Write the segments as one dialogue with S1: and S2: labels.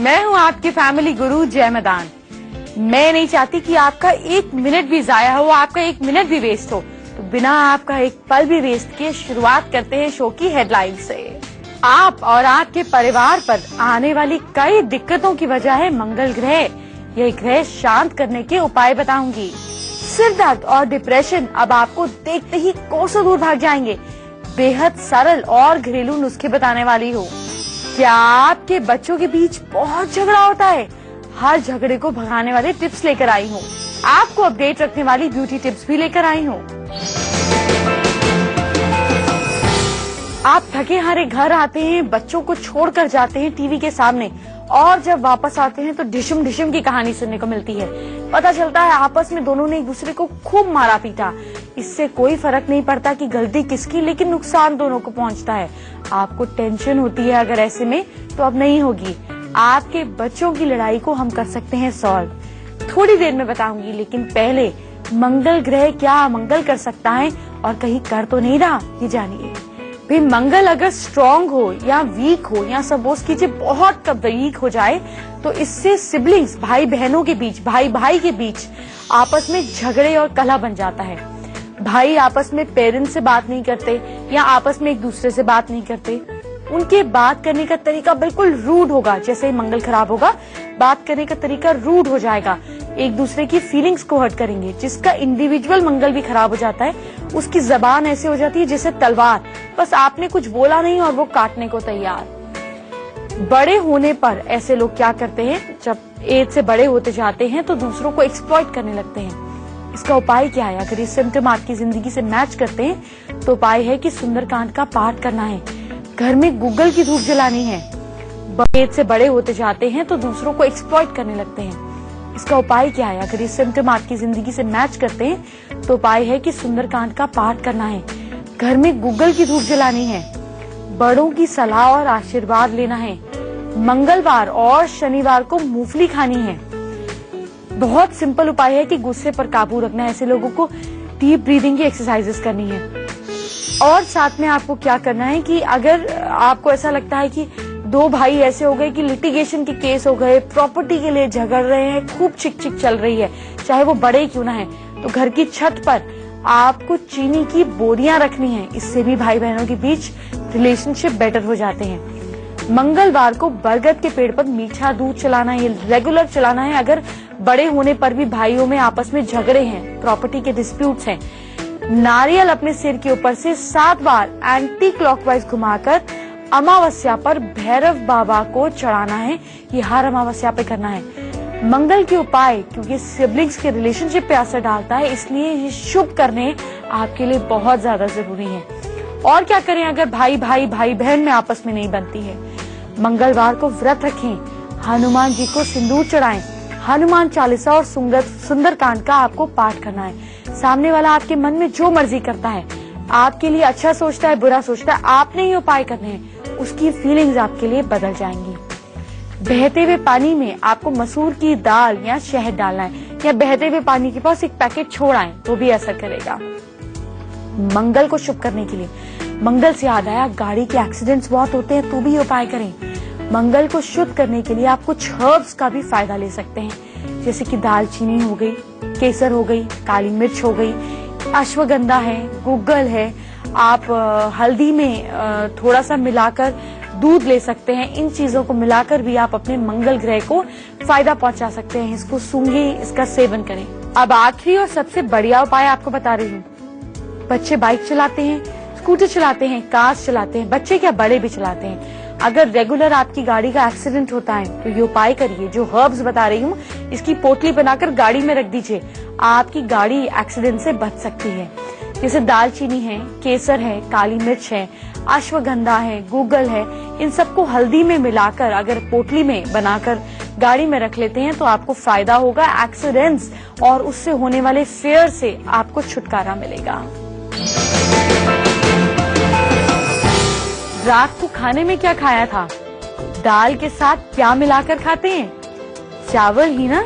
S1: मैं हूँ आपकी फैमिली गुरु जय मैदान। मैं नहीं चाहती कि आपका एक मिनट भी जाया हो, आपका एक मिनट भी वेस्ट हो, तो बिना आपका एक पल भी वेस्ट किए शुरुआत करते हैं शो की हेडलाइन से। आप और आपके परिवार पर आने वाली कई दिक्कतों की वजह है मंगल ग्रह। यह ग्रह शांत करने के उपाय बताऊंगी। सिर दर्द और डिप्रेशन अब आपको देखते ही कोसों दूर भाग जाएंगे। बेहद सरल और घरेलू नुस्खे बताने वाली हूँ। क्या आपके बच्चों के बीच बहुत झगड़ा होता है? हर झगड़े को भगाने वाले टिप्स लेकर आई हूँ। आपको अपडेट रखने वाली ब्यूटी टिप्स भी लेकर आई हूँ। आप थके हारे घर आते हैं, बच्चों को छोड़कर जाते हैं टीवी के सामने, और जब वापस आते हैं तो ढिशुम ढिशुम की कहानी सुनने को मिलती है। पता चलता है आपस में दोनों ने एक दूसरे को खूब मारा पीटा। इससे कोई फर्क नहीं पड़ता कि गलती किसकी, लेकिन नुकसान दोनों को पहुंचता है। आपको टेंशन होती है अगर ऐसे में, तो अब नहीं होगी। आपके बच्चों की लड़ाई को हम कर सकते हैं सॉल्व। थोड़ी देर में बताऊंगी, लेकिन पहले मंगल ग्रह क्या मंगल कर सकता है और कहीं कर तो नहीं रहा, ये जानिए। भाई, मंगल अगर स्ट्रॉन्ग हो या वीक हो, या सपोज कीजिए बहुत वीक हो जाए, तो इससे सिबलिंग्स, भाई बहनों के बीच, भाई भाई के बीच आपस में झगड़े और कलह बन जाता है। भाई आपस में पेरेंट्स से बात नहीं करते, या आपस में एक दूसरे से बात नहीं करते। उनके बात करने का तरीका बिल्कुल रूड होगा। जैसे ही मंगल खराब होगा, बात करने का तरीका रूड हो जाएगा। एक दूसरे की फीलिंग्स को हर्ट करेंगे। जिसका इंडिविजुअल मंगल भी खराब हो जाता है, उसकी जबान ऐसे हो जाती है जैसे तलवार, बस आपने कुछ बोला नहीं और वो काटने को तैयार। बड़े होने पर ऐसे लोग क्या करते हैं, जब एज से बड़े होते जाते हैं तो दूसरों को एक्सप्लॉइट करने लगते हैं। इसका उपाय क्या है? अगर ये सिम्टम आपकी जिंदगी से मैच करते हैं तो उपाय है कि सुंदरकांड का पाठ करना है, घर में गूगल की धूप जलानी है। एज से बड़े होते जाते हैं तो दूसरों को एक्सप्लॉइट करने लगते हैं। इसका उपाय क्या है? अगर ये सिम्टम आपकी जिंदगी से मैच करते हैं तो उपाय है कि सुंदरकांड का पाठ करना है, घर में गूगल की धूप जलानी है, बड़ों की सलाह और आशीर्वाद लेना है, मंगलवार और शनिवार को मूंगफली खानी है। बहुत सिंपल उपाय है कि गुस्से पर काबू रखना है। ऐसे लोगों को डीप ब्रीदिंग की एक्सरसाइजेस करनी है। और साथ में आपको क्या करना है कि अगर आपको ऐसा लगता है कि दो भाई ऐसे हो गए कि लिटिगेशन के केस हो गए, प्रॉपर्टी के लिए झगड़ रहे हैं, खूब चिक चिक चल रही है, चाहे वो बड़े क्यों ना है, तो घर की छत पर आपको चीनी की बोरियां रखनी है। इससे भी भाई बहनों के बीच रिलेशनशिप बेटर हो जाते हैं। मंगलवार को बरगद के पेड़ पर मीठा दूध चलाना है, रेगुलर चलाना है। अगर बड़े होने पर भी भाइयों में आपस में झगड़े हैं, प्रॉपर्टी के डिस्प्यूट्स हैं, नारियल अपने सिर के ऊपर से 7 बार एंटी क्लॉकवाइज घुमाकर अमावस्या पर भैरव बाबा को चढ़ाना है। ये हर अमावस्या पे करना है। मंगल के उपाय, क्योंकि सिबलिंग्स के रिलेशनशिप पे असर डालता है, इसलिए ये शुभ करने आपके लिए बहुत ज्यादा जरूरी है। और क्या करें अगर भाई भाई भाई बहन में आपस में नहीं बनती है? मंगलवार को व्रत रखें, हनुमान जी को सिंदूर चढ़ाएं, हनुमान चालीसा और सुंदरकांड का आपको पाठ करना है। सामने वाला आपके मन में जो मर्जी करता है, आपके लिए अच्छा सोचता है, बुरा सोचता है, आपने ही उपाय करने हैं, उसकी फीलिंग्स आपके लिए बदल जाएंगी। बहते हुए पानी में आपको मसूर की दाल या शहद डालना है, या बहते हुए पानी के पास एक पैकेट छोड़ आए तो भी असर करेगा। मंगल को शुभ करने के लिए, मंगल से याद आया, गाड़ी के एक्सीडेंट्स बहुत होते हैं, तो भी उपाय करें। मंगल को शुद्ध करने के लिए आप कुछ हर्ब्स का भी फायदा ले सकते हैं, जैसे कि दालचीनी हो गई, केसर हो गई, काली मिर्च हो गई, अश्वगंधा है, गूगल है। आप हल्दी में थोड़ा सा मिलाकर दूध ले सकते हैं। इन चीजों को मिलाकर भी आप अपने मंगल ग्रह को फायदा पहुंचा सकते हैं। इसको सूंघे, इसका सेवन करें। अब आखिरी और सबसे बढ़िया उपाय आपको बता रही हूँ। बच्चे बाइक चलाते हैं, स्कूटर चलाते हैं, कार चलाते हैं, बच्चे क्या बड़े भी चलाते हैं। अगर रेगुलर आपकी गाड़ी का एक्सीडेंट होता है तो ये उपाय करिए। जो हर्ब्स बता रही हूँ, इसकी पोटली बनाकर गाड़ी में रख दीजिए, आपकी गाड़ी एक्सीडेंट से बच सकती है। जैसे दालचीनी है, केसर है, काली मिर्च है, अश्वगंधा है, गूगल है, इन सबको हल्दी में मिलाकर अगर पोटली में बनाकर गाड़ी में रख लेते हैं तो आपको फायदा होगा। एक्सीडेंट्स और उससे होने वाले फेयर से आपको छुटकारा मिलेगा। रात को खाने में क्या खाया था? दाल के साथ क्या मिलाकर खाते हैं? चावल ही ना।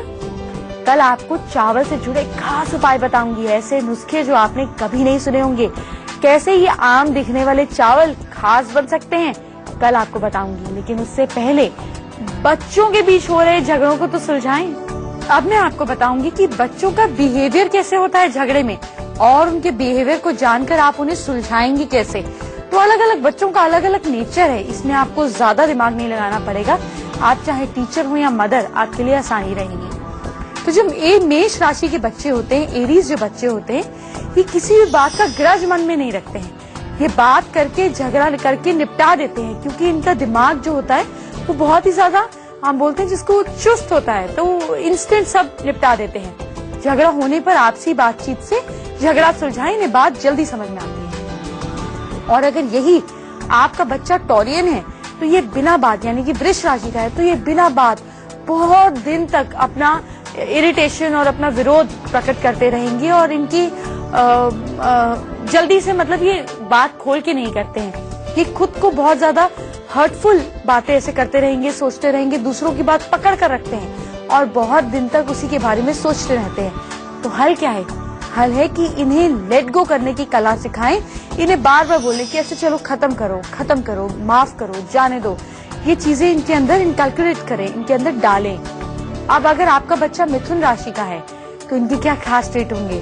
S1: कल आपको चावल से जुड़े खास उपाय बताऊंगी, ऐसे नुस्खे जो आपने कभी नहीं सुने होंगे। कैसे ये आम दिखने वाले चावल खास बन सकते हैं, कल आपको बताऊंगी। लेकिन उससे पहले बच्चों के बीच हो रहे झगड़ों को तो सुलझाएं। अब मैं आपको बताऊंगी कि बच्चों का बिहेवियर कैसे होता है झगड़े में, और उनके बिहेवियर को जानकर आप उन्हें सुलझाएंगे कैसे। तो अलग अलग बच्चों का अलग अलग नेचर है, इसमें आपको ज्यादा दिमाग नहीं लगाना पड़ेगा। आप चाहे टीचर हो या मदर, आपके लिए आसानी रहेगी। तो जो मेष राशि के बच्चे होते हैं, एरीज जो बच्चे होते हैं, ये किसी भी बात का ग्रज मन में नहीं रखते हैं। ये बात करके झगड़ा करके निपटा देते हैं, क्योंकि इनका दिमाग जो होता है वो बहुत ही ज्यादा, हम बोलते हैं जिसको, चुस्त होता है। तो इंस्टेंट सब निपटा देते हैं। झगड़ा होने पर आपसी बातचीत से झगड़ा सुलझाएं, इन्हें बात जल्दी समझ में आती है। और अगर यही आपका बच्चा टॉरियन है तो ये बिना बात, यानी कि वृष राशि का है, तो ये बिना बात बहुत दिन तक अपना इरिटेशन और अपना विरोध प्रकट करते रहेंगे। और इनकी जल्दी से, मतलब ये बात खोल के नहीं करते हैं, ये खुद को बहुत ज्यादा हर्टफुल बातें ऐसे करते रहेंगे, सोचते रहेंगे, दूसरों की बात पकड़ कर रखते हैं और बहुत दिन तक उसी के बारे में सोचते रहते हैं। तो हल क्या है? हल है कि इन्हें लेट गो करने की कला सिखाएं। इन्हें बार बार बोले कि ऐसे चलो खत्म करो, माफ करो, जाने दो। ये चीजें इनके अंदर इनकल्कुलेट करें, इनके अंदर डालें। अब अगर आपका बच्चा मिथुन राशि का है तो इनके क्या खास ट्रेट होंगे?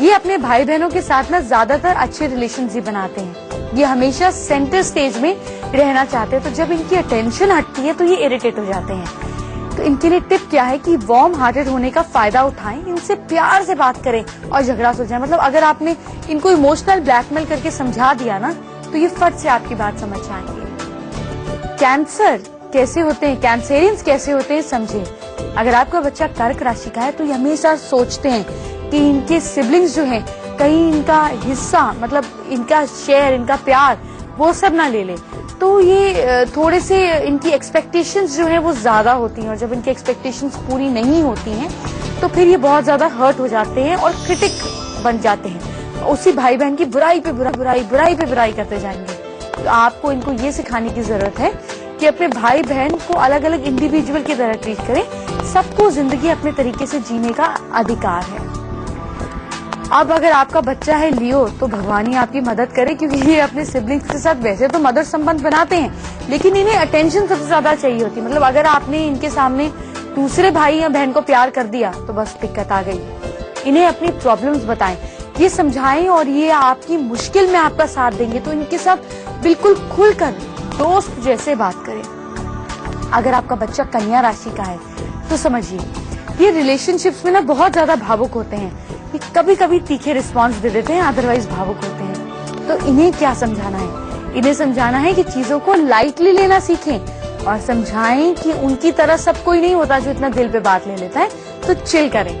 S1: ये अपने भाई बहनों के साथ ना ज्यादातर अच्छे रिलेशंस ही बनाते हैं। ये हमेशा सेंटर स्टेज में रहना चाहते हैं। तो जब इनकी अटेंशन हटती है तो ये इरिटेट हो जाते हैं। तो इनके लिए टिप क्या है कि वार्म हार्टेड होने का फायदा उठाएं, इनसे प्यार से बात करें और झगड़ा सुलझाएं। मतलब अगर आपने इनको इमोशनल ब्लैकमेल करके समझा दिया ना, तो ये फट से आपकी बात समझ जाएंगे। कैंसर कैसे होते हैं, कैंसेरियंस कैसे होते हैं, समझे। अगर आपका बच्चा कर्क राशि का है तो ये हमेशा सोचते हैं कि इनके सिबलिंग्स जो हैं, कहीं इनका हिस्सा, मतलब इनका शेयर, इनका प्यार, वो सब ना ले ले। तो ये थोड़े से, इनकी एक्सपेक्टेशंस जो हैं वो ज्यादा होती हैं, और जब इनकी एक्सपेक्टेशंस पूरी नहीं होती हैं तो फिर ये बहुत ज्यादा हर्ट हो जाते हैं और क्रिटिक बन जाते हैं। उसी भाई बहन की बुराई पे बुराई करते जाएंगे। तो आपको इनको ये सिखाने की जरूरत है कि अपने भाई बहन को अलग अलग इंडिविजुअल की तरह ट्रीट करें। सबको जिंदगी अपने तरीके से जीने का अधिकार है। अब अगर आपका बच्चा है लियो, तो भगवान ही आपकी मदद करे, क्योंकि ये अपने सिबलिंग्स के साथ वैसे तो मदर संबंध बनाते हैं, लेकिन इन्हें अटेंशन सबसे ज्यादा चाहिए होती है। मतलब अगर आपने इनके सामने दूसरे भाई या बहन को प्यार कर दिया तो बस दिक्कत आ गई। इन्हें अपनी प्रॉब्लम्स बताएं, ये समझाएं, और ये आपकी मुश्किल में आपका साथ देंगे। तो इनके साथ बिल्कुल खुलकर दोस्त जैसे बात करें। अगर आपका बच्चा कन्या राशि का है तो समझिए, ये रिलेशनशिप्स में ना बहुत ज्यादा भावुक होते हैं। ये कभी कभी तीखे रिस्पॉन्स दे देते हैं, अदरवाइज भावुक होते हैं। तो इन्हें क्या समझाना है? इन्हें समझाना है कि चीजों को लाइटली लेना सीखें और समझाएं कि उनकी तरह सब कोई नहीं होता जो इतना दिल पे बात ले लेता है। तो चिल करें।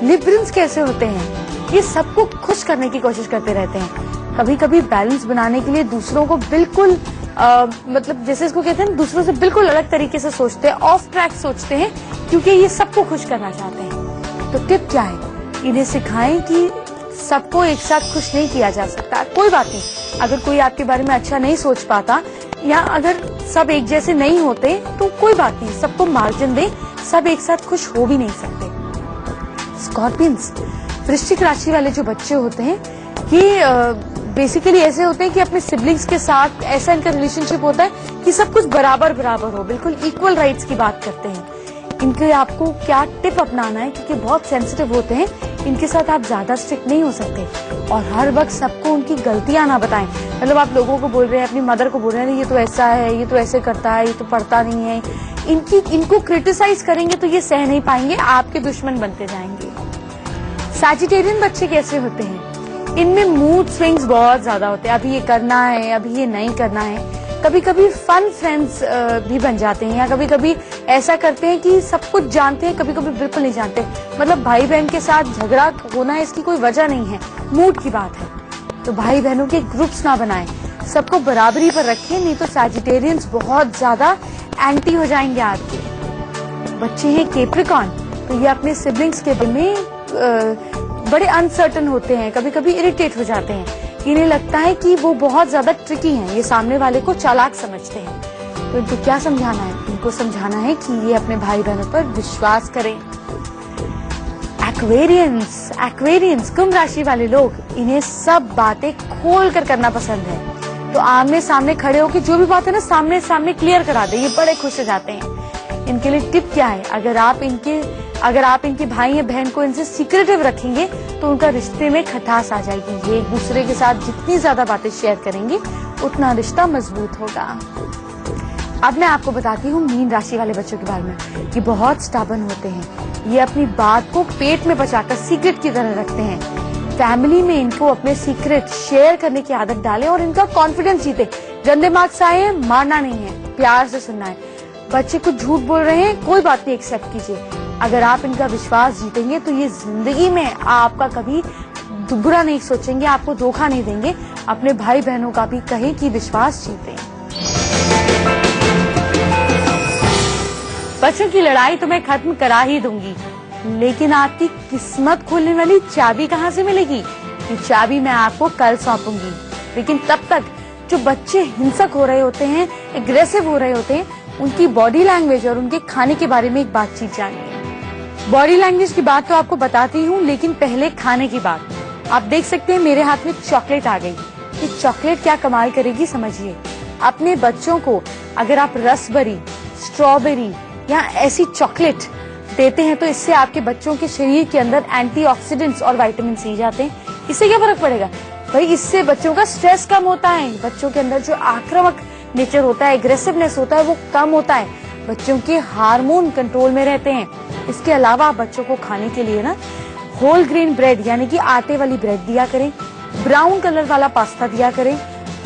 S1: लिब्रल्स कैसे होते हैं? ये सबको खुश करने की कोशिश करते रहते हैं। कभी कभी बैलेंस बनाने के लिए दूसरों को बिल्कुल मतलब जैसे इसको कहते हैं, दूसरों से बिल्कुल अलग तरीके से सोचते हैं, ऑफ ट्रैक सोचते हैं, क्योंकि ये सबको खुश करना चाहते हैं। तो टिप क्या है? इन्हें सिखाएं कि सबको एक साथ खुश नहीं किया जा सकता। कोई बात नहीं, अगर कोई आपके बारे में अच्छा नहीं सोच पाता, या अगर सब एक जैसे नहीं होते, तो कोई बात नहीं, सबको मार्जिन दें। सब एक साथ खुश हो भी नहीं सकते। स्कॉर्पियंस, वृश्चिक राशि वाले जो बच्चे होते हैं, ये बेसिकली ऐसे होते हैं कि अपने सिबलिंग्स के साथ ऐसा इनका रिलेशनशिप होता है कि सब कुछ बराबर हो, बिल्कुल इक्वल राइट्स की बात करते हैं। इनके आपको क्या टिप अपनाना है, क्योंकि बहुत सेंसिटिव होते हैं, इनके साथ आप ज्यादा स्ट्रिक्ट नहीं हो सकते। और हर वक्त सबको उनकी गलतियां ना बताएं। मतलब आप लोगों को बोल रहे हैं, अपनी मदर को बोल रहे हैं, ये तो ऐसा है, ये तो ऐसे करता है, ये तो पढ़ता नहीं है, इनको क्रिटिसाइज करेंगे तो ये सह नहीं पाएंगे, आपके दुश्मन बनते जाएंगे। सैजिटेरियन बच्चे कैसे होते हैं? इनमें मूड स्विंग्स बहुत ज्यादा होते हैं। अभी ये करना है, अभी ये नहीं करना है। कभी कभी फन फ्रेंड्स भी बन जाते हैं, या कभी कभी ऐसा करते हैं कि सब कुछ जानते हैं, कभी कभी बिल्कुल नहीं जानते। मतलब भाई बहन के साथ झगड़ा होना है, इसकी कोई वजह नहीं है, मूड की बात है। तो भाई बहनों के ग्रुप्स ना बनाएं, सबको बराबरी पर रखें, नहीं तो सैजिटेरियंस बहुत ज्यादा एंटी हो जाएंगे आपके। बच्चे हैं कैप्रिकॉर्न, तो ये अपने सिबलिंग्स के बारे में बड़े अनसर्टन होते हैं, कभी कभी इरिटेट हो जाते हैं। इन्हें लगता है कि वो बहुत ज्यादा ट्रिकी हैं, ये सामने वाले को चालाक समझते हैं। तो इनको क्या समझाना है? इनको समझाना है कि ये अपने भाई बहनों पर विश्वास करें। एक्वेरियंस कुंभ राशि वाले लोग, इन्हें सब बातें खोल कर करना पसंद है। तो आमने सामने खड़े होकर जो भी बात है ना, सामने सामने क्लियर करा दे, ये बड़े खुश हो जाते हैं। इनके लिए टिप क्या है, अगर आप इनके भाई या बहन को इनसे सीक्रेटिव रखेंगे तो उनका रिश्ते में खटास आ जाएगी। ये एक दूसरे के साथ जितनी ज्यादा बातें शेयर करेंगे उतना रिश्ता मजबूत होगा। अब मैं आपको बताती हूँ मीन राशि वाले बच्चों के बारे में। ये बहुत स्टबर्न होते हैं, ये अपनी बात को पेट में बचाकर सीक्रेट की तरह रखते हैं। फैमिली में इनको अपने सीक्रेट शेयर करने की आदत डालें और इनका कॉन्फिडेंस जीते। गंदे मार्क्स आए हैं, मारना नहीं है, प्यार से सुनना है। बच्चे कुछ झूठ बोल रहे हैं, कोई बात नहीं, एक्सेप्ट कीजिए। अगर आप इनका विश्वास जीतेंगे तो ये जिंदगी में आपका कभी बुरा नहीं सोचेंगे, आपको धोखा नहीं देंगे। अपने भाई बहनों का भी कहें कि विश्वास जीतें। बच्चों की लड़ाई तो मैं खत्म करा ही दूंगी, लेकिन आपकी किस्मत खोलने वाली चाबी कहाँ से मिलेगी? ये चाबी मैं आपको कल सौंपूंगी। लेकिन तब तक जो बच्चे हिंसक हो रहे होते हैं, एग्रेसिव हो रहे होते हैं, उनकी बॉडी लैंग्वेज और उनके खाने के बारे में एक बातचीत जानिए। बॉडी लैंग्वेज की बात तो आपको बताती हूँ, लेकिन पहले खाने की बात। आप देख सकते हैं मेरे हाथ में चॉकलेट आ गई। ये चॉकलेट क्या कमाल करेगी समझिए। अपने बच्चों को अगर आप रसबेरी, स्ट्रॉबेरी या ऐसी चॉकलेट देते हैं तो इससे आपके बच्चों के शरीर के अंदर एंटीऑक्सीडेंट्स और विटामिन सी जाते हैं। इससे क्या फर्क पड़ेगा भाई? इससे बच्चों का स्ट्रेस कम होता है, बच्चों के अंदर जो आक्रामक नेचर होता है, एग्रेसिवनेस होता है, वो कम होता है। बच्चों के हार्मोन कंट्रोल में रहते हैं। इसके अलावा बच्चों को खाने के लिए ना होल ग्रेन ब्रेड यानी कि आटे वाली ब्रेड दिया करें, ब्राउन कलर वाला पास्ता दिया करें,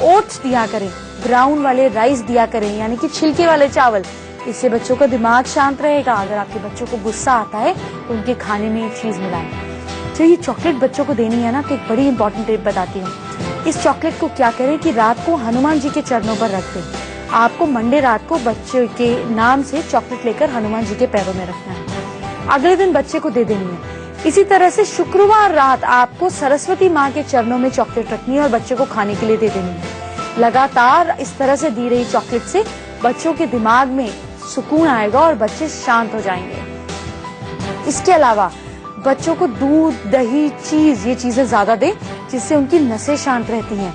S1: ओट्स दिया करें, ब्राउन वाले राइस दिया करें यानी कि छिलके वाले चावल। इससे बच्चों का दिमाग शांत रहेगा। अगर आपके बच्चों को गुस्सा आता है तो उनके खाने में एक चीज मिलाएं। जो ये चॉकलेट बच्चों को देनी है ना, तो एक बड़ी इंपॉर्टेंट टिप बताती हूँ। इस चॉकलेट को क्या करें कि रात को हनुमान जी के चरणों पर रख दें। आपको मंडे रात को बच्चे के नाम से चॉकलेट लेकर हनुमान जी के पैरों में रखना है, अगले दिन बच्चे को दे देनी है। इसी तरह से शुक्रवार रात आपको सरस्वती माँ के चरणों में चॉकलेट रखनी है और बच्चे को खाने के लिए दे देनी है। लगातार इस तरह से दी रही चॉकलेट से बच्चों के दिमाग में सुकून आएगा और बच्चे शांत हो जाएंगे। इसके अलावा बच्चों को दूध, दही, चीज, ये चीजें ज्यादा दें जिससे उनकी नसें शांत रहती हैं।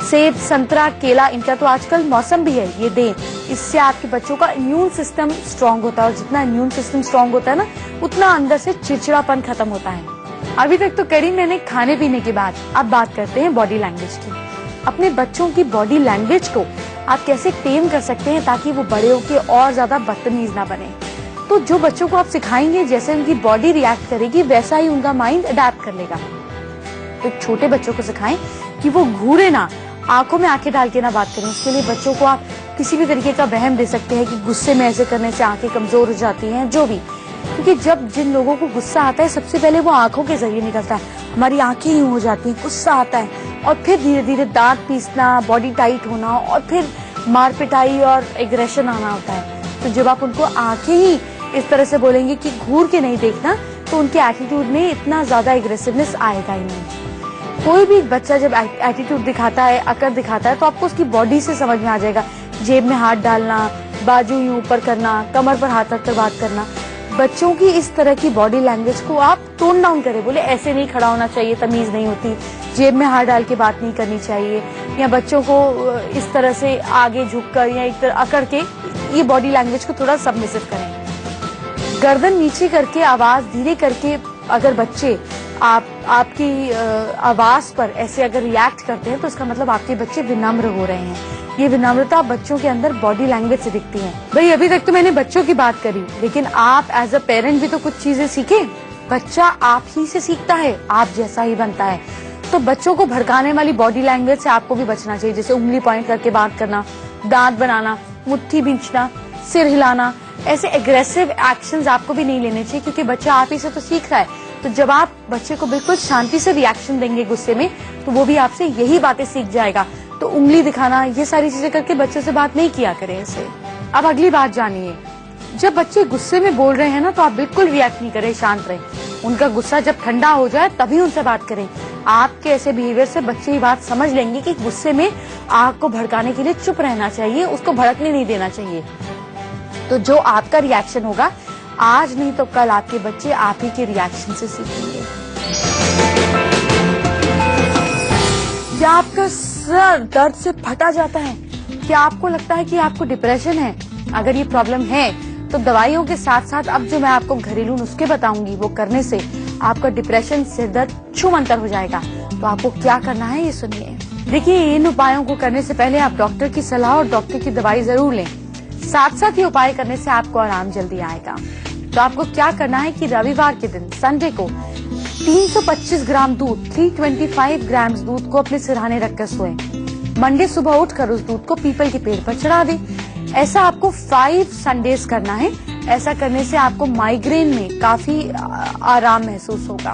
S1: सेब, संतरा, केला, इनका तो आजकल मौसम भी है, ये दें। इससे आपके बच्चों का इम्यून सिस्टम स्ट्रांग होता है और जितना इम्यून सिस्टम स्ट्रांग होता है ना, उतना अंदर से चिड़चिड़ापन खत्म होता है। अभी तक तो करी मैंने खाने पीने की बात, अब बात करते हैं बॉडी लैंग्वेज की। अपने बच्चों की बॉडी लैंग्वेज को आप कैसे टेम कर सकते हैं ताकि वो बड़े होके और ज्यादा बदतमीज ना बने। तो जो बच्चों को आप सिखाएंगे, जैसे उनकी बॉडी रिएक्ट करेगी वैसा ही उनका माइंड अडेप्ट कर लेगा। तो छोटे बच्चों को सिखाएं कि वो घूरे ना, आंखों में आंखें डाल के ना बात करें। उसके लिए बच्चों को आप किसी भी तरीके का वहम दे सकते हैं कि गुस्से में ऐसे करने से आंखें कमजोर हो जाती हैं, जो भी। क्योंकि जब जिन लोगों को गुस्सा आता है सबसे पहले वो आंखों के जरिए निकलता है। हमारी आंखें यूं हो जाती हैं, गुस्सा आता है और फिर धीरे धीरे दांत पीसना, बॉडी टाइट होना और फिर मार पिटाई और एग्रेशन आना होता है। तो जब आप उनको आंखें ही इस तरह से बोलेंगे कि घूर के नहीं देखना, तो उनके एटीट्यूड में इतना ज्यादा एग्रेसिवनेस आएगा ही नहीं। कोई भी बच्चा जब एटीट्यूड दिखाता है, अकड़ दिखाता है, तो आपको उसकी बॉडी से समझ में आ जाएगा। जेब में हाथ डालना, बाजू यूं ऊपर करना, कमर पर हाथ रखकर बात करना। बच्चों की इस तरह की बॉडी लैंग्वेज को आप टोन डाउन करें। बोले ऐसे नहीं खड़ा होना चाहिए, तमीज नहीं होती, जेब में हाथ डाल के बात नहीं करनी चाहिए, या बच्चों को इस तरह से आगे झुककर या एक तरह अकड़ के ये बॉडी लैंग्वेज को थोड़ा सबमिसिव करें। गर्दन नीचे करके, आवाज धीरे करके अगर बच्चे आपकी आवाज पर ऐसे अगर रिएक्ट करते हैं तो इसका मतलब आपके बच्चे विनम्र हो रहे हैं। ये विनम्रता बच्चों के अंदर बॉडी लैंग्वेज से दिखती है। भाई अभी तक तो मैंने बच्चों की बात करी, लेकिन आप एज अ पेरेंट भी तो कुछ चीजें सीखें। बच्चा आप ही से सीखता है, आप जैसा ही बनता है। तो बच्चों को भड़काने वाली बॉडी लैंग्वेज से आपको भी बचना चाहिए, जैसे उंगली पॉइंट करके बात करना, दांत बनाना, मुट्ठी बिंचना, सिर हिलाना। ऐसे एग्रेसिव एक्शंस आपको भी नहीं लेने चाहिए, क्योंकि बच्चा आप ही से तो सीख रहा है। तो जब आप बच्चे को बिल्कुल शांति से रिएक्शन देंगे गुस्से में, तो वो भी आपसे यही बातें सीख जाएगा। तो उंगली दिखाना, ये सारी चीजें करके बच्चे से बात नहीं किया करें ऐसे। अब अगली बात जानिए, जब बच्चे गुस्से में बोल रहे हैं ना, तो आप बिल्कुल रिएक्ट नहीं करें, शांत रहें। उनका गुस्सा जब ठंडा हो जाए तभी उनसे बात करें। आपके ऐसे बिहेवियर से बच्चे ये बात समझ लेंगे कि गुस्से में आग को भड़काने के लिए चुप रहना चाहिए, उसको भड़कने नहीं देना चाहिए। तो जो आपका रिएक्शन होगा, आज नहीं तो कल आपके बच्चे आप ही के रिएक्शन से सीखेंगे। क्या आपका सर दर्द से फटा जाता है? क्या आपको लगता है कि आपको डिप्रेशन है? अगर ये प्रॉब्लम है तो दवाइयों के साथ साथ अब जो मैं आपको घरेलू नुस्खे बताऊंगी वो करने से आपका डिप्रेशन, सिर दर्द छूमंतर हो जाएगा। तो आपको क्या करना है ये सुनिए। देखिए, इन उपायों को करने से पहले आप डॉक्टर की सलाह और डॉक्टर की दवाई जरूर लें। साथ साथ ये उपाय करने से आपको आराम जल्दी आएगा। तो आपको क्या करना है कि रविवार के दिन, संडे को 325 ग्राम दूध, 325 ग्राम दूध को अपने सिरहाने रखकर सोएं। मंडे सुबह उठकर उस दूध को पीपल के पेड़ पर चढ़ा दें। ऐसा आपको 5 संडेज करना है। ऐसा करने से आपको माइग्रेन में काफी आराम महसूस होगा।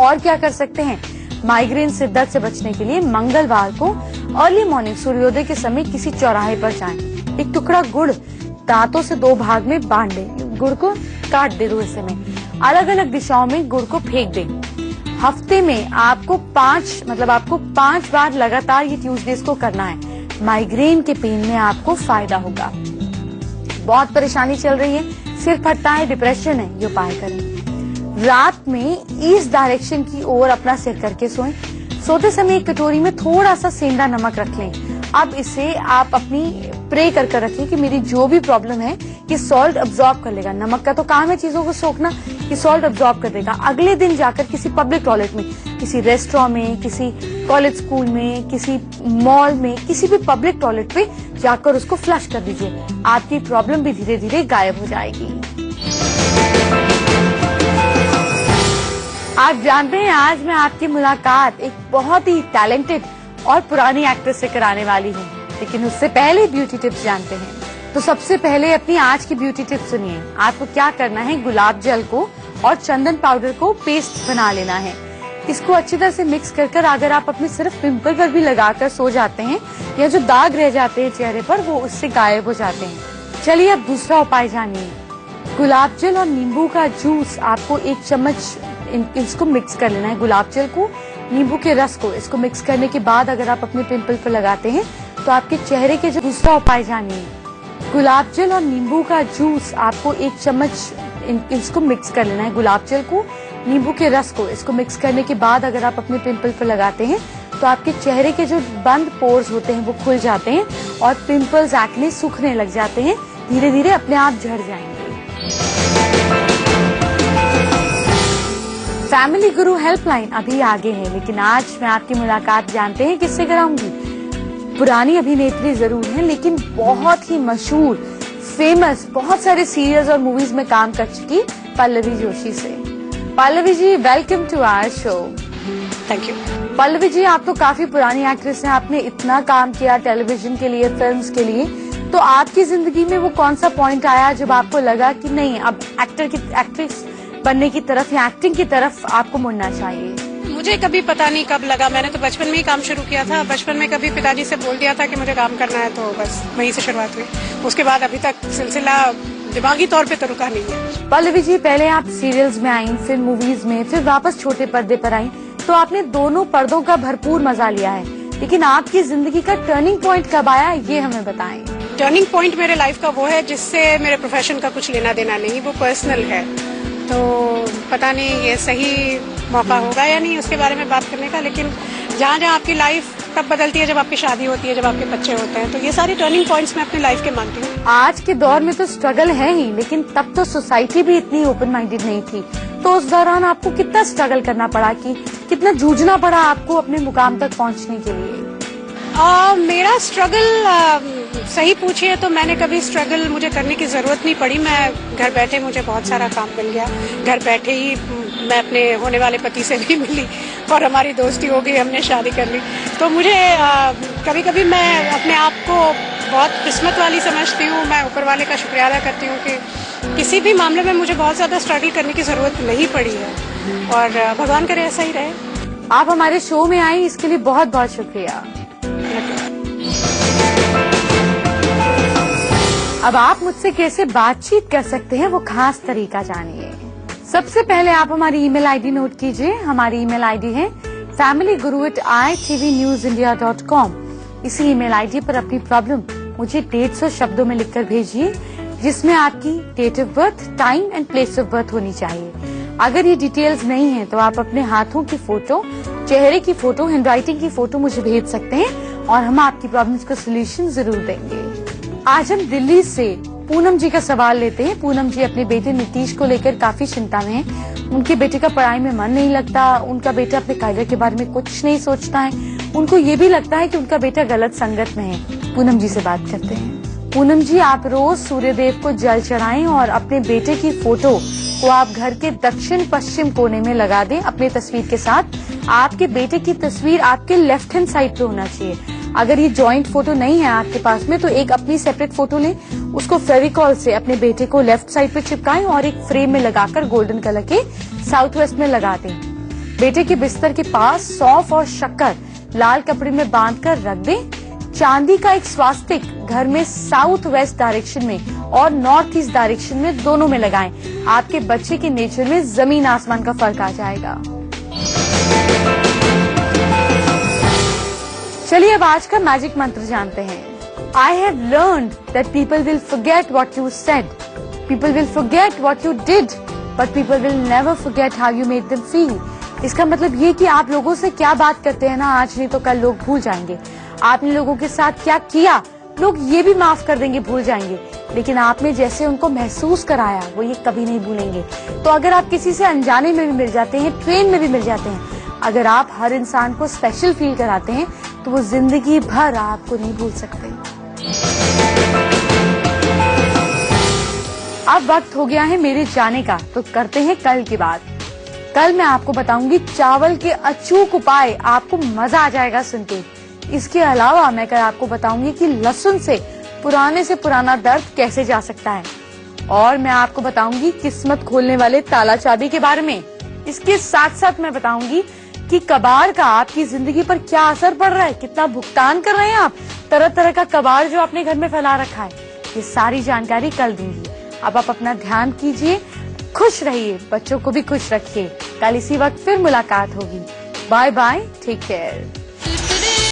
S1: और क्या कर सकते हैं, माइग्रेन से दर्द से बचने के लिए मंगलवार को अर्ली मॉर्निंग सूर्योदय के समय किसी चौराहे पर जाएं। एक टुकड़ा गुड़ दांतों से 2 भाग में बांट दें। गुड़ को काट दे 2 हिस्से में, अलग अलग दिशाओं में गुड़ को फेंक दें। हफ्ते में आपको 5 बार लगातार ये ट्यूसडेज को करना है। माइग्रेन के पेन में आपको फायदा होगा। बहुत परेशानी चल रही है, सिर फटता है, डिप्रेशन है, ये उपाय करें। रात में ईस्ट डायरेक्शन की ओर अपना सिर करके सोएं। सोते समय एक कटोरी में थोड़ा सा सेंधा नमक रख लें। अब इसे आप अपनी प्रे कर रखें कि मेरी जो भी प्रॉब्लम है ये सॉल्ट अब्सॉर्ब कर लेगा। नमक का तो काम है चीजों को सोखना, ये सॉल्ट अब्सॉर्ब कर देगा। अगले दिन जाकर किसी पब्लिक टॉयलेट में, किसी रेस्टोरेंट में, किसी कॉलेज स्कूल में, किसी मॉल में, किसी भी पब्लिक टॉयलेट पे जाकर उसको फ्लश कर दीजिए। आपकी प्रॉब्लम भी धीरे धीरे गायब हो जाएगी। आप जानते हैं, आज मैं आपकी मुलाकात एक बहुत ही टैलेंटेड और पुरानी एक्ट्रेस से कराने वाली हूँ, लेकिन उससे पहले ब्यूटी टिप्स जानते हैं। तो सबसे पहले अपनी आज की ब्यूटी टिप्स सुनिए। आपको क्या करना है, गुलाब जल को और चंदन पाउडर को पेस्ट बना लेना है। इसको अच्छी तरह से मिक्स कर अगर आप अपने सिर्फ पिंपल पर भी लगाकर सो जाते हैं या जो दाग रह जाते हैं चेहरे पर, वो उससे गायब हो जाते हैं। चलिए अब दूसरा उपाय जानिए। गुलाब जल और नींबू का जूस आपको 1 चम्मच इसको मिक्स कर लेना है। गुलाब जल को, नींबू के रस को, इसको मिक्स करने के बाद अगर आप अपने पिंपल पर लगाते हैं तो आपके चेहरे के जो दूसरा उपाय जानिए। गुलाब जल और नींबू का जूस आपको 1 चम्मच इसको मिक्स कर लेना है। गुलाब जल को, नींबू के रस को, इसको मिक्स करने के बाद अगर आप अपने पिंपल पर लगाते हैं तो आपके चेहरे के जो बंद पोर्स होते हैं वो खुल जाते हैं और पिंपल्स, एक्ने सूखने लग जाते हैं। धीरे धीरे अपने आप झड़ जाएंगे। फैमिली गुरु हेल्पलाइन अभी आगे है, लेकिन आज मैं आपकी मुलाकात जानते हैं किससे कराऊंगी। पुरानी अभिनेत्री जरूर है, लेकिन बहुत ही मशहूर, फेमस, बहुत सारे सीरियल्स और मूवीज में काम कर चुकी पल्लवी जोशी से। Pallavi ji, welcome to our show.
S2: Thank you.
S1: Pallavi ji, आप तो काफी पुरानी एक्ट्रेस हैं, आपने इतना काम किया टेलीविजन के लिए, फिल्म्स के लिए, तो आपकी जिंदगी में वो कौन सा पॉइंट आया जब आपको लगा कि नहीं, अब एक्ट्रेस बनने की तरफ या एक्टिंग की तरफ आपको मुड़ना चाहिए?
S2: मुझे कभी पता नहीं कब लगा, मैंने तो बचपन में ही काम शुरू किया था। बचपन में कभी पिताजी से बोल दिया था कि मुझे काम करना है, तो बस वहीं से शुरुआत हुई। उसके बाद अभी तक सिलसिला दिमागी तौर पे तो रुका नहीं है।
S1: पल्लवी जी, पहले आप सीरियल्स में आई, फिर मूवीज में, फिर वापस छोटे पर्दे पर आई, तो आपने दोनों पर्दों का भरपूर मजा लिया है, लेकिन आपकी जिंदगी का टर्निंग पॉइंट कब आया, ये हमें बताएं।
S2: टर्निंग पॉइंट मेरे लाइफ का वो है जिससे मेरे प्रोफेशन का कुछ लेना देना नहीं, वो पर्सनल है। तो पता नहीं ये सही मौका होगा या नहीं उसके बारे में बात करने का, लेकिन जहाँ जहाँ आपकी लाइफ तब बदलती है जब आपकी शादी होती है, जब आपके बच्चे होते हैं, तो ये सारी टर्निंग पॉइंट्स मैं अपनी लाइफ के मानती हूँ।
S1: आज के दौर में तो स्ट्रगल है ही, लेकिन तब तो सोसाइटी भी इतनी ओपन माइंडेड नहीं थी, तो उस दौरान आपको कितना स्ट्रगल करना पड़ा, कि कितना जूझना पड़ा आपको अपने मुकाम तक पहुँचने के लिए?
S2: मेरा स्ट्रगल सही पूछिए तो मैंने कभी स्ट्रगल मुझे करने की जरूरत नहीं पड़ी। मैं घर बैठे, मुझे बहुत सारा काम मिल गया। घर बैठे ही मैं अपने होने वाले पति से भी मिली और हमारी दोस्ती हो गई, हमने शादी कर ली। तो मुझे कभी कभी मैं अपने आप को बहुत किस्मत वाली समझती हूँ। मैं ऊपर वाले का शुक्रिया अदा करती हूँ कि किसी भी मामले में मुझे बहुत ज्यादा स्ट्रगल करने की जरूरत नहीं पड़ी है, और भगवान करे ऐसा ही रहे।
S1: आप हमारे शो में आई, इसके लिए बहुत बहुत शुक्रिया। अब आप मुझसे कैसे बातचीत कर सकते हैं, वो खास तरीका जानिए। सबसे पहले आप हमारी ईमेल आईडी नोट कीजिए। हमारी ईमेल आईडी है familyguru@itvnewsindia.com। इसी ईमेल आईडी पर अपनी प्रॉब्लम मुझे 150 शब्दों में लिखकर भेजिए, जिसमें आपकी date of birth, time and place of birth होनी चाहिए। अगर ये डिटेल्स नहीं है तो आप अपने हाथों की फोटो, चेहरे की फोटो, हैंडराइटिंग की फोटो मुझे भेज सकते हैं और हम आपकी प्रॉब्लम्स को सोल्यूशन जरूर देंगे। आज हम दिल्ली से पूनम जी का सवाल लेते हैं। पूनम जी अपने बेटे नीतीश को लेकर काफी चिंता में हैं। उनके बेटे का पढ़ाई में मन नहीं लगता, उनका बेटा अपने करियर के बारे में कुछ नहीं सोचता है, उनको ये भी लगता है कि उनका बेटा गलत संगत में है। पूनम जी से बात करते हैं। पूनम जी, आप रोज सूर्यदेव को जल चढ़ाएं और अपने बेटे की फोटो को आप घर के दक्षिण पश्चिम कोने में लगा दें अपनी तस्वीर के साथ। आपके बेटे की तस्वीर आपके लेफ्ट हैंड साइड पे होना चाहिए। अगर ये जॉइंट फोटो नहीं है आपके पास में तो एक अपनी सेपरेट फोटो लें, उसको फेविकॉल से अपने बेटे को लेफ्ट साइड पे चिपकाएं और एक फ्रेम में लगाकर गोल्डन कलर के साउथ वेस्ट में लगा दें। बेटे के बिस्तर के पास सौंफ और शक्कर लाल कपड़े में बांधकर रख दें। चांदी का एक स्वास्तिक घर में साउथ वेस्ट डायरेक्शन में और नॉर्थ ईस्ट डायरेक्शन में दोनों में लगाएं। आपके बच्चे के नेचर में जमीन आसमान का फर्क आ जाएगा। चलिए अब आज का मैजिक मंत्र जानते हैं। I have learned that people will forget what you said, people will forget what you did, but people will never forget how you made them feel. इसका मतलब ये कि आप लोगों से क्या बात करते हैं ना, आज नहीं तो कल लोग भूल जाएंगे। आपने लोगों के साथ क्या किया लोग ये भी माफ कर देंगे, भूल जाएंगे, लेकिन आपने जैसे उनको महसूस कराया वो ये कभी नहीं भूलेंगे। तो अगर आप किसी से अनजाने में भी मिल जाते हैं, ट्रेन में भी मिल जाते हैं, अगर आप हर इंसान को स्पेशल फील कराते हैं तो वो जिंदगी भर आपको नहीं भूल सकते। अब वक्त हो गया है मेरे जाने का, तो करते हैं कल की बात। कल मैं आपको बताऊंगी चावल के अचूक उपाय, आपको मजा आ जाएगा सुन के। इसके अलावा मैं कल आपको बताऊंगी कि लहसुन से पुराना दर्द कैसे जा सकता है, और मैं आपको बताऊंगी किस्मत खोलने वाले ताला चाबी के बारे में। इसके साथ साथ मैं बताऊंगी कि कबाड़ का आपकी जिंदगी पर क्या असर पड़ रहा है, कितना भुगतान कर रहे हैं आप, तरह तरह का कबाड़ जो अपने घर में फैला रखा है, ये सारी जानकारी कल दूंगी। अब आप अपना ध्यान कीजिए, खुश रहिए, बच्चों को भी खुश रखिए। कल इसी वक्त फिर मुलाकात होगी। Bye bye, take care.